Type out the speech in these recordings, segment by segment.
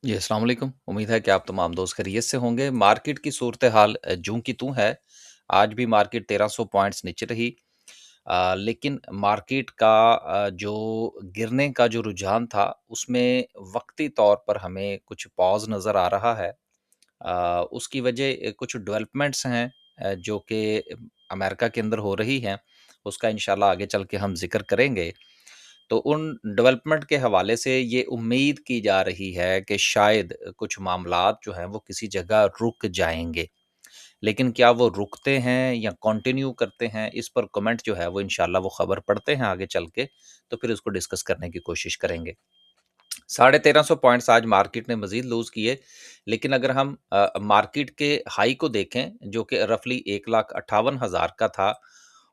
जी, अस्सलाम वालेकुम। उम्मीद है कि आप तमाम दोस्त खैरियत से होंगे। मार्केट की सूरत-ए-हाल जूं की तूं है। आज भी मार्केट 1300 पॉइंट्स नीचे रही। लेकिन मार्केट का जो गिरने का जो रुझान था, उसमें वक़्ती तौर पर हमें कुछ पॉज़ नज़र आ रहा है। उसकी वजह कुछ डेवलपमेंट्स हैं जो कि अमेरिका के अंदर हो रही हैं। उसका इंशाल्लाह आगे चल के हम ज़िक्र करेंगे। तो उन डेवलपमेंट के हवाले से ये उम्मीद की जा रही है कि शायद कुछ मामलात जो हैं वो किसी जगह रुक जाएँगे। लेकिन क्या वो रुकते हैं या कंटिन्यू करते हैं, इस पर कमेंट जो है वो इंशाल्लाह वो खबर पढ़ते हैं आगे चल के, तो फिर उसको डिस्कस करने की कोशिश करेंगे। 1350 पॉइंट्स आज मार्केट ने मज़ीद लूज़ किए, लेकिन अगर हम मार्केट के हाई को देखें जो कि रफ़ली 1,58,000 का था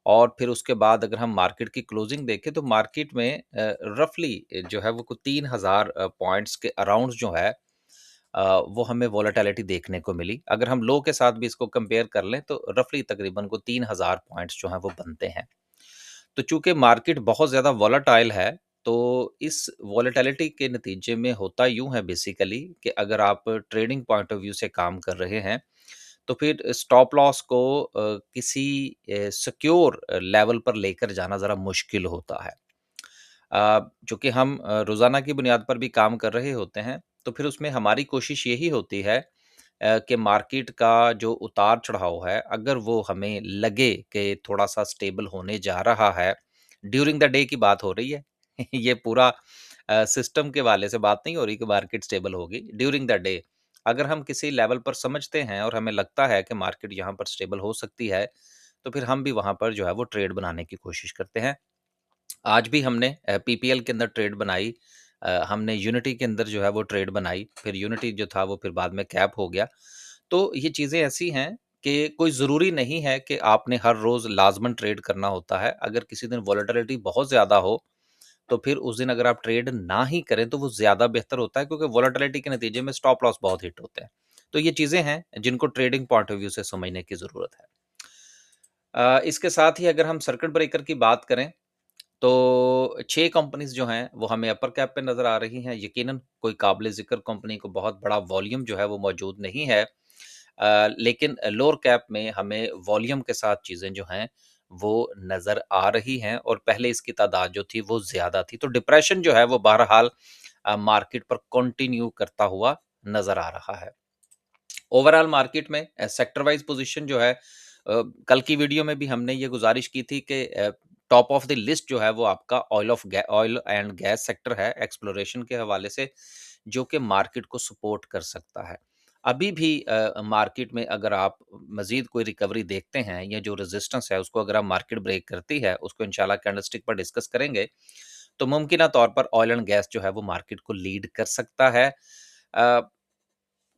और फिर उसके बाद अगर हम मार्केट की क्लोजिंग देखें तो मार्केट में रफ़ली जो है वो कुछ 3,000 पॉइंट्स के अराउंड जो है वो हमें वोलेटिलिटी देखने को मिली। अगर हम लो के साथ भी इसको कंपेयर कर लें तो रफ़ली तकरीबन को 3,000 पॉइंट्स जो हैं वो बनते हैं। तो चूँकि मार्केट बहुत ज़्यादा वोलेटाइल है, तो इस वोलेटिलिटी के नतीजे में होता यूँ है बेसिकली कि अगर आप ट्रेडिंग पॉइंट ऑफ व्यू से काम कर रहे हैं, तो फिर स्टॉप लॉस को किसी सिक्योर लेवल पर लेकर जाना ज़रा मुश्किल होता है। चूँकि हम रोज़ाना की बुनियाद पर भी काम कर रहे होते हैं, तो फिर उसमें हमारी कोशिश यही होती है कि मार्केट का जो उतार-चढ़ाव है, अगर वो हमें लगे कि थोड़ा-सा स्टेबल होने जा रहा है, ड्यूरिंग द डे की बात हो रही है। ये पूरा सिस्टम के वाले से बात नहीं हो रही कि मार्केट स्टेबल होगी, ड्यूरिंग द डे अगर हम किसी लेवल पर समझते हैं और हमें लगता है कि मार्केट यहाँ पर स्टेबल हो सकती है, तो फिर हम भी वहाँ पर जो है वो ट्रेड बनाने की कोशिश करते हैं। आज भी हमने पीपीएल के अंदर ट्रेड बनाई। हमने यूनिटी के अंदर जो है वो ट्रेड बनाई, फिर यूनिटी जो था वो फिर बाद में कैप हो गया। तो ये चीज़ें ऐसी हैं कि कोई ज़रूरी नहीं है कि आपने हर रोज़ लाज़मन ट्रेड करना होता है। अगर किसी दिन वोलेटिलिटी बहुत ज़्यादा हो, तो फिर उस दिन अगर आप ट्रेड ना ही करें तो वो ज़्यादा बेहतर होता है क्योंकि वोलेटिलिटी के नतीजे में स्टॉप लॉस बहुत हिट होते हैं। तो ये चीज़ें हैं जिनको ट्रेडिंग पॉइंट ऑफ व्यू से समझने की ज़रूरत है। इसके साथ ही अगर हम सर्किट ब्रेकर की बात करें तो 6 कंपनीज़ जो हैं, वो हमें अपर कैप पे नज़र आ रही हैं। यकीनन कोई काबिल-ज़िक्र कंपनी को बहुत बड़ा वॉल्यूम जो है वो मौजूद नहीं है। लेकिन लोअर कैप में हमें वॉल्यूम के साथ चीज़ें जो हैं, वो नज़र आ रही हैं और पहले इसकी तादाद जो थी वो ज़्यादा थी। तो डिप्रेशन जो है वो बहरहाल मार्केट पर कंटिन्यू करता हुआ नज़र आ रहा है। ओवरऑल मार्केट में सेक्टर वाइज़ पोज़ीशन जो है कल की वीडियो में भी हमने ये गुज़ारिश की थी कि टॉप ऑफ द लिस्ट जो है वो आपका ऑयल एंड गैस सेक्टर है एक्सप्लोरेशन के हवाले से, जो कि मार्केट को सपोर्ट कर सकता है। अभी भी मार्केट में अगर आप मज़ीद कोई रिकवरी देखते हैं या जो रेज़िस्टेंस है उसको अगर आप मार्केट ब्रेक करती है, उसको इंशाल्लाह कैंडलस्टिक पर डिस्कस करेंगे, तो मुमकिना तौर पर ऑयल एंड गैस जो है वो मार्केट को लीड कर सकता है। अ,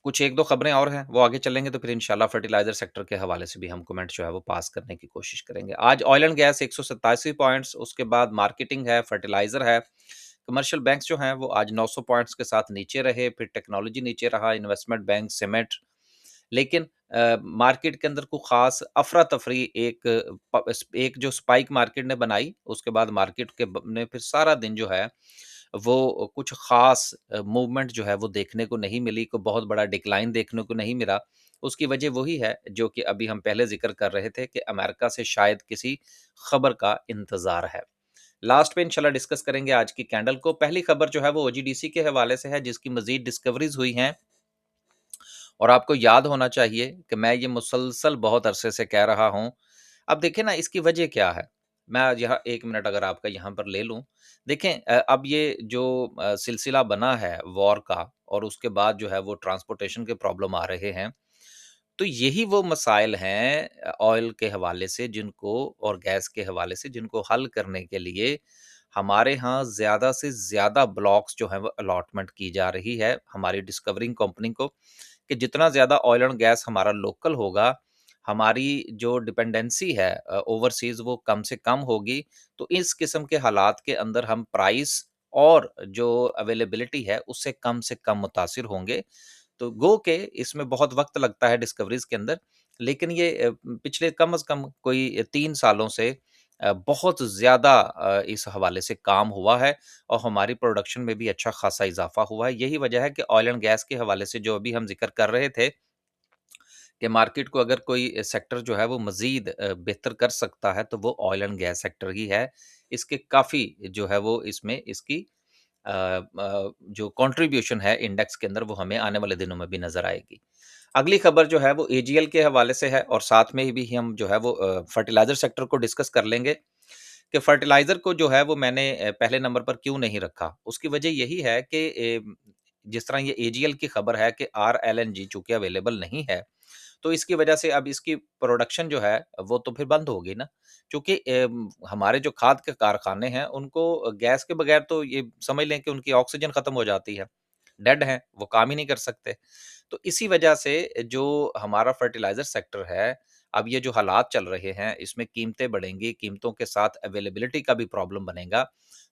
कुछ 1-2 खबरें और हैं, वो आगे चलेंगे तो फिर इंशाल्लाह फर्टिलाइज़र सेक्टर के हवाले से भी हम कमेंट जो है वो पास करने की कोशिश करेंगे। आज ऑयल एंड गैस 187 पॉइंट्स, उसके बाद मार्केटिंग है, फर्टिलाइज़र है, कमर्शियल बैंक्स जो हैं वो आज 900 पॉइंट्स के साथ नीचे रहे, फिर टेक्नोलॉजी नीचे रहा, इन्वेस्टमेंट बैंक, सीमेंट लेकिन मार्केट के अंदर कोई ख़ास अफ़रा-तफ़री एक जो स्पाइक मार्केट ने बनाई, उसके बाद मार्केट के ब ने फिर सारा दिन जो है, वो कुछ ख़ास मूवमेंट जो है वो देखने को नहीं मिली, कोई बहुत बड़ा डिक्लाइन देखने को नहीं मिला। उसकी वजह वही है, जो कि अभी हम पहले ज़िक्र कर रहे थे कि अमेरिका से शायद किसी खबर का इंतज़ार है। लास्ट पे इंशाल्लाह डिस्कस करेंगे आज की कैंडल को। पहली खबर जो है वो ओजीडीसी के हवाले से है, जिसकी मज़ीद डिस्कवरीज़ हुई हैं। और आपको याद होना चाहिए कि मैं ये मुसलसल बहुत अरसे से कह रहा हूँ। अब देखिए ना इसकी वजह क्या है? मैं यहाँ 1 मिनट अगर आपका यहाँ पर ले लूँ। देखें अब ये जो सिलसिला बना है वॉर का और उसके बाद जो है वो ट्रांसपोर्टेशन के प्रॉब्लम आ रहे हैं। तो यही वो मसाइल हैं ऑयल के हवाले से जिनको और गैस के हवाले से जिनको हल करने के लिए हमारे यहाँ ज़्यादा से ज़्यादा ब्लॉक्स जो हैं वो अलॉटमेंट की जा रही है हमारी डिस्कवरिंग कंपनी को कि जितना ज़्यादा ऑयल एंड गैस हमारा लोकल होगा, हमारी जो डिपेंडेंसी है ओवरसीज़ वो कम से कम होगी। तो इस किस्म के हालात के अंदर हम प्राइस और जो अवेलेबिलिटी है उससे कम से कम मुतासिर होंगे। तो गो के इसमें बहुत वक़्त लगता है डिस्कवरीज़ के अंदर, लेकिन ये पिछले कम से कम कोई 3 सालों से बहुत ज़्यादा इस हवाले से काम हुआ है और हमारी प्रोडक्शन में भी अच्छा खासा इज़ाफ़ा हुआ है। यही वजह है कि ऑयल एंड गैस के हवाले से जो अभी हम ज़िक्र कर रहे थे कि मार्केट को अगर कोई सेक्टर जो है वो मज़ीद बेहतर कर सकता है, तो वो ऑयल एंड गैस सेक्टर ही है। इसके काफ़ी जो है वो इसमें इसकी जो कंट्रीब्यूशन है इंडेक्स के अंदर वो हमें आने वाले दिनों में भी नज़र आएगी। अगली खबर जो है वो एजीएल के हवाले से है और साथ में ही भी हम जो है वो फर्टिलाइज़र सेक्टर को डिस्कस कर लेंगे कि फर्टिलाइज़र को जो है वो मैंने पहले नंबर पर क्यों नहीं रखा। उसकी वजह यही है कि जिस तरह ये एजीएल की खबर है कि आरएलएनजी चूँकि अवेलेबल नहीं है, तो इसकी वजह से अब इसकी प्रोडक्शन जो है, वो तो फिर बंद होगी ना। क्योंकि हमारे जो खाद के कारखाने हैं, उनको गैस के बगैर तो ये समझ लें कि उनकी ऑक्सीजन खत्म हो जाती है, डेड हैं, वो काम ही नहीं कर सकते। तो इसी वजह से जो हमारा फर्टिलाइज़र सेक्टर है, अब ये जो हालात चल रहे हैं, इसमें कीमतें बढ़ेंगी, कीमतों के साथ अवेलेबिलिटी का भी प्रॉब्लम बनेगा।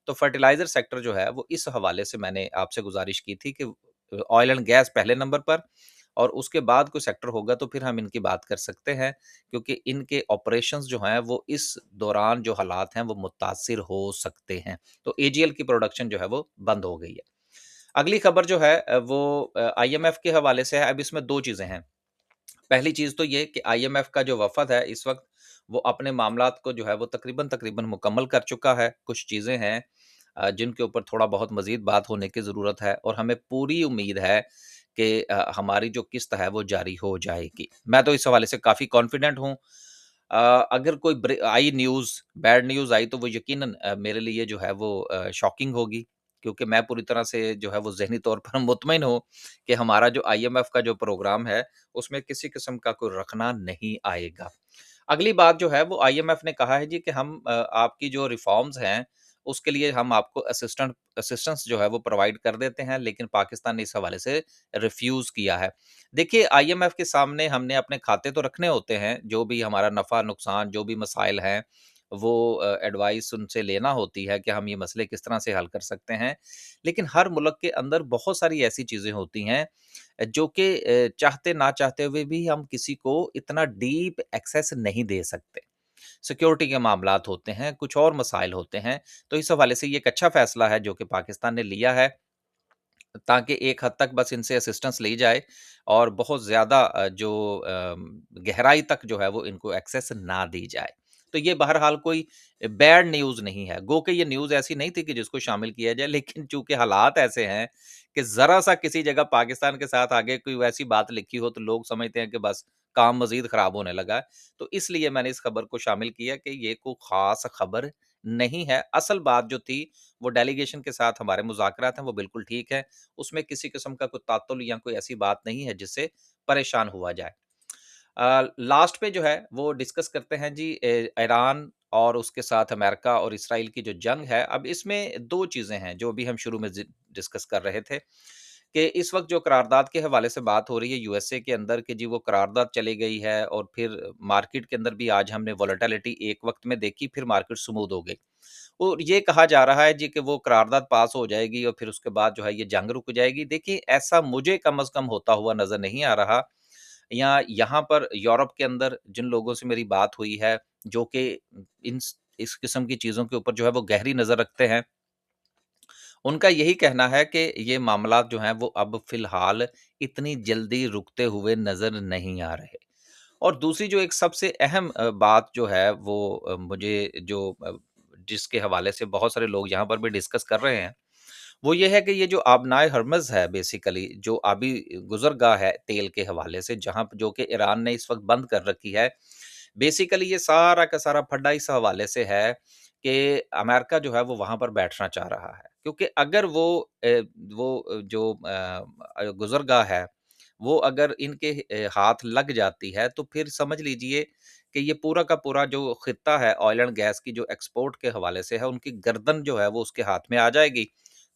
तो फर्टिलाइज़र सेक्टर जो है, वो इस हवाले से मैंने आपसे गुज़ारिश की थी कि ऑयल एंड गैस पहले नंबर पर और उसके बाद कोई सेक्टर होगा तो फिर हम इनकी बात कर सकते हैं, क्योंकि इनके ऑपरेशंस जो हैं वो इस दौरान जो हालात हैं वो मुतासिर हो सकते हैं। तो एजीएल की प्रोडक्शन जो है वो बंद हो गई है। अगली खबर जो है वो आईएमएफ के हवाले से है। अब इसमें 2 चीज़ें हैं। पहली चीज़ तो ये कि आईएमएफ का जो वफ़द है इस वक़्त वो अपने मामलात को जो है वो तकरीबन-तकरीबन मुकम्मल कर चुका है। कुछ चीज़ें हैं जिनके ऊपर थोड़ा बहुत मज़ीद बात होने की ज़रूरत है और हमें पूरी उम्मीद है कि हमारी जो किस्त है वो जारी हो जाएगी। मैं तो इस हवाले से काफ़ी कॉन्फिडेंट हूँ। अगर कोई आई न्यूज़, बैड न्यूज़ आई तो वो यकीनन मेरे लिए जो है वो शॉकिंग होगी, क्योंकि मैं पूरी तरह से जो है वो ज़हनी तौर पर मुतमईन हूँ कि हमारा जो आईएमएफ का जो प्रोग्राम है, उसमें किसी किस्म का कोई रखना नहीं आएगा। अगली बात जो है वो आईएमएफ ने कहा है जी कि हम आपकी जो रिफ़ॉर्म्स हैं, उसके लिए हम आपको असिस्टेंस जो है वो प्रोवाइड कर देते हैं, लेकिन पाकिस्तान ने इस हवाले से रिफ्यूज़ किया है। देखिए, आईएमएफ के सामने हमने अपने खाते तो रखने होते हैं, जो भी हमारा नफ़ा-नुकसान, जो भी मसाइल हैं, वो एडवाइस उनसे लेना होती है कि हम ये मसले किस तरह से हल कर सकते हैं। लेकिन हर मुल्क के अंदर बहुत सारी ऐसी चीज़ें होती हैं जो कि चाहते ना चाहते हुए भी हम किसी को इतना डीप एक्सेस नहीं दे सकते। सिक्योरिटी के मामलात होते हैं, कुछ और मसाइल होते हैं, तो इस हवाले से ये एक अच्छा फ़ैसला है जो कि पाकिस्तान ने लिया है, ताकि एक हद तक बस इनसे असिस्टेंस ली जाए और बहुत ज़्यादा गहराई तक जो है वो इनको एक्सेस ना दी जाए। तो ये बहरहाल कोई बैड न्यूज़ नहीं है, गो के ये न्यूज़ ऐसी नहीं थी कि जिसको शामिल किया जाए, लेकिन चूँकि हालात ऐसे हैं कि ज़रा-सा किसी जगह पाकिस्तान के साथ आगे कोई वैसी बात लिखी हो तो लोग समझते हैं कि बस काम मज़ीद ख़राब होने लगा है। तो इसलिए मैंने इस खबर को शामिल किया कि ये कोई ख़ास खबर नहीं है। असल बात जो थी वो डेलीगेशन के साथ हमारे मुज़ाकरात हैं वो बिल्कुल ठीक है। उसमें किसी किस्म का कोई तात्तुल या कोई ऐसी बात नहीं है जिससे परेशान हुआ जाए। लास्ट पे जो है वो डिस्कस करते हैं जी ईरान और उसके साथ अमेरिका और इसराइल की जो जंग है। अब इसमें 2 चीज़ें हैं जो अभी हम शुरू में डिस्कस कर रहे थे कि इस वक़्त जो करारदाद के हवाले से बात हो रही है यूएसए के अंदर कि जी वो करारदाद चली गई है और फिर मार्केट के अंदर भी आज हमने वोलेटिलिटी एक वक़्त में देखी, फिर मार्केट स्मूथ हो गई। और ये कहा जा रहा है जी कि वो करारदाद पास हो जाएगी और फिर उसके बाद जो है ये जंग रुक जाएगी। देखिए, ऐसा मुझे कम से कम होता हुआ नज़र नहीं आ रहा। या यहाँ पर यूरोप के अंदर जिन लोगों से मेरी बात हुई है, जो कि इन इस किस्म की चीज़ों के ऊपर जो है वो गहरी नज़र रखते हैं, उनका यही कहना है कि ये मामलात जो हैं वो अब फ़िलहाल इतनी जल्दी रुकते हुए नज़र नहीं आ रहे। और दूसरी जो एक सबसे अहम बात जो है वो मुझे जो जिसके हवाले से बहुत सारे लोग यहाँ पर भी डिस्कस कर रहे हैं, वो ये है कि ये जो आबनाए हर्मज़ है बेसिकली जो आबी गुज़रगाह है तेल के हवाले से जहाँ जो कि ईरान ने इस वक़्त बंद कर रखी है। बेसिकली ये सारा का सारा फड्डा इस हवाले से है कि अमेरिका जो है वो वहाँ पर बैठना चाह रहा है। क्योंकि अगर जो गुज़रगाह है, वो अगर इनके हाथ लग जाती है तो फिर समझ लीजिए कि ये पूरा का पूरा जो खित्ता है ऑयल एंड गैस की जो एक्सपोर्ट के हवाले से है, उनकी गर्दन जो है वो उसके हाथ में आ जाएगी।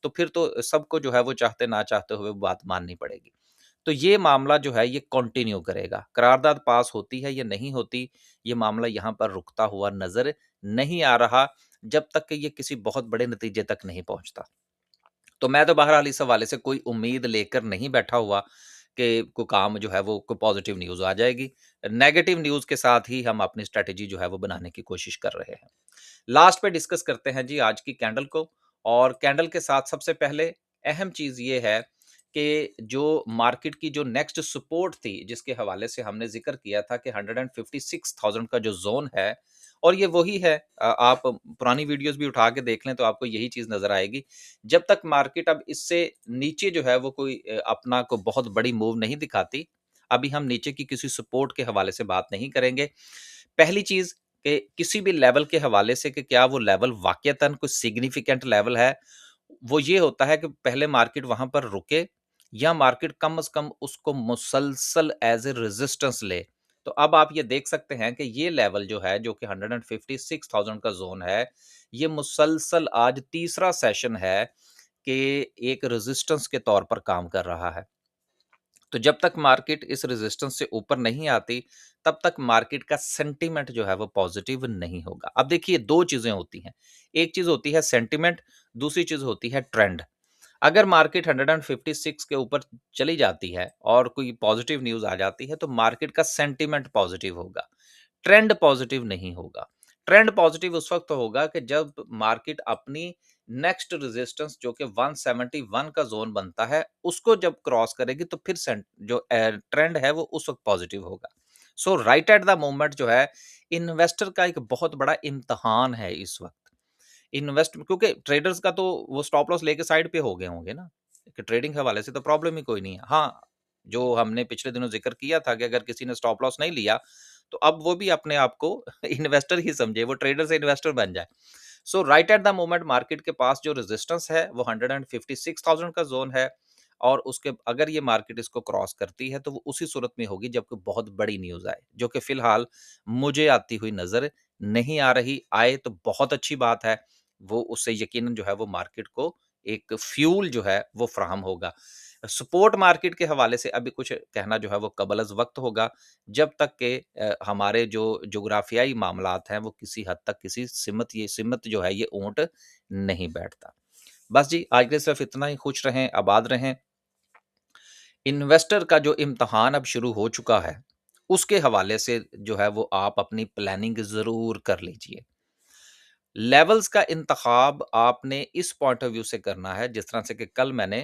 तो फिर तो सबको जो है वो चाहते ना चाहते हुए वो बात माननी पड़ेगी। तो ये मामला जो है ये कंटिन्यू करेगा। करारदाद पास होती है या नहीं होती, ये मामला यहाँ पर रुकता हुआ नज़र नहीं आ रहा, जब तक कि ये किसी बहुत बड़े नतीजे तक नहीं पहुँचता। तो मैं तो बहरहाल इस हवाले से कोई उम्मीद लेकर नहीं बैठा हुआ के को काम जो है वो को पॉज़िटिव न्यूज़ आ जाएगी। नेगेटिव न्यूज़ के साथ ही हम अपनी स्ट्रैटेजी जो है वो बनाने की कोशिश कर रहे हैं। लास्ट पे डिस्कस करते हैं जी आज की कैंडल को। और कैंडल के साथ सबसे पहले अहम चीज़ ये है कि जो मार्केट की जो नेक्स्ट सपोर्ट थी, जिसके हवाले से हमने ज़िक्र किया था कि 156,000 का जो ज़ोन है, और ये वही है। आप पुरानी वीडियोज़ भी उठा के देख लें तो आपको यही चीज़ नज़र आएगी। जब तक मार्केट अब इससे नीचे जो है वो कोई अपना को बहुत बड़ी मूव नहीं दिखाती, अभी हम नीचे की किसी सपोर्ट के हवाले से बात नहीं करेंगे। पहली चीज़ कि किसी भी लेवल के हवाले से कि क्या वो लेवल वाक़यतन कोई सिग्निफिकेंट लेवल है, वो ये होता है कि पहले मार्केट वहाँ पर रुके या मार्केट कम से कम उसको मुसलसल एज़ ए रेजिस्टेंस ले। तो अब आप ये देख सकते हैं कि ये लेवल जो है, जो कि 156,000 का ज़ोन है, ये मुसलसल आज तीसरा सेशन है कि एक रेजिस्टेंस के तौर पर काम कर रहा है। तो जब तक मार्केट इस रेजिस्टेंस से ऊपर नहीं आती, तब तक मार्केट का सेंटीमेंट जो है वो पॉजिटिव नहीं होगा। अब देखिए 2 चीज़ें होती हैं, एक चीज़ होती है सेंटीमेंट, दूसरी चीज़ होती है ट्रेंड। अगर मार्केट 156 के ऊपर चली जाती है और कोई पॉजिटिव न्यूज़ आ जाती है, तो मार्केट का सेंटीमेंट पॉजिटिव होगा, ट्रेंड पॉजिटिव नहीं होगा। ट्रेंड पॉजिटिव उस वक़्त होगा कि जब मार्केट अपनी नेक्स्ट रेजिस्टेंस जो कि 171 का ज़ोन बनता है, उसको जब क्रॉस करेगी तो फिर जो ट्रेंड है वो उस वक़्त पॉजिटिव होगा। सो राइट एट द मोमेंट जो है, इन्वेस्टर का एक बहुत बड़ा इम्तिहान है इस वक़्त। इन्वेस्ट क्योंकि ट्रेडर्स का तो वो स्टॉप लॉस लेके साइड पे हो गए होंगे ना, कि ट्रेडिंग के हवाले से तो प्रॉब्लम ही कोई नहीं है। हाँ, जो हमने पिछले दिनों ज़िक्र किया था कि अगर किसी ने स्टॉप लॉस नहीं लिया, तो अब वो भी अपने आप को इन्वेस्टर ही समझे, वो ट्रेडर से इन्वेस्टर बन जाए। So right at the moment market के पास जो रेजिस्टेंस है वो 156,000 का ज़ोन है, और उसके अगर ये मार्केट इसको क्रॉस करती है तो वो उसी सूरत में होगी जब कोई बहुत बड़ी न्यूज़ आए, जो कि फ़िलहाल मुझे आती हुई नज़र नहीं आ रही। आए तो बहुत अच्छी बात है, वो उससे यकीनन जो है वो मार्केट को एक फ्यूल जो है वो फ़राहम होगा। सपोर्ट मार्केट के हवाले से अभी कुछ कहना जो है वो कबल अज़ वक़्त होगा, जब तक कि हमारे जो जुग्राफ़ियाई मामलात हैं वो किसी हद तक किसी सिमत जो है ये ऊँट नहीं बैठता। बस जी, आज के लिए सिर्फ़ इतना ही। खुश रहें, आबाद रहें। इन्वेस्टर का जो इम्तिहान अब शुरू हो चुका है, उसके हवाले से जो है वो आप अपनी प्लानिंग ज़रूर कर लीजिए। लेवल्स का इंतखाब आपने इस पॉइंट ऑफ व्यू से करना है, जिस तरह से कि कल मैंने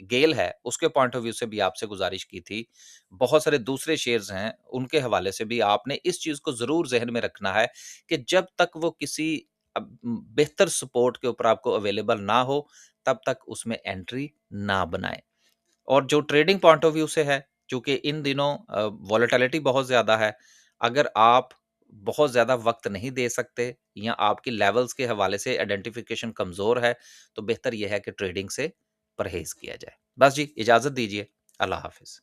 गेल है, उसके पॉइंट ऑफ व्यू से भी आपसे गुज़ारिश की थी। बहुत सारे दूसरे शेयर्स हैं, उनके हवाले से भी आपने इस चीज़ को ज़रूर ज़हन में रखना है कि जब तक वो किसी बेहतर सपोर्ट के ऊपर आपको अवेलेबल ना हो, तब तक उसमें एंट्री ना बनाएँ। और जो ट्रेडिंग पॉइंट ऑफ व्यू से है, चूँकि इन दिनों वॉलेटिलिटी बहुत ज़्यादा है, अगर आप बहुत ज़्यादा वक़्त नहीं दे सकते या आपकी लेवल्स के हवाले से आइडेंटिफ़िकेशन कमज़ोर है, तो बेहतर ये है कि ट्रेडिंग से परहेज़ किया जाए। बस जी, इजाज़त दीजिए। अल्लाह हाफ़िज़।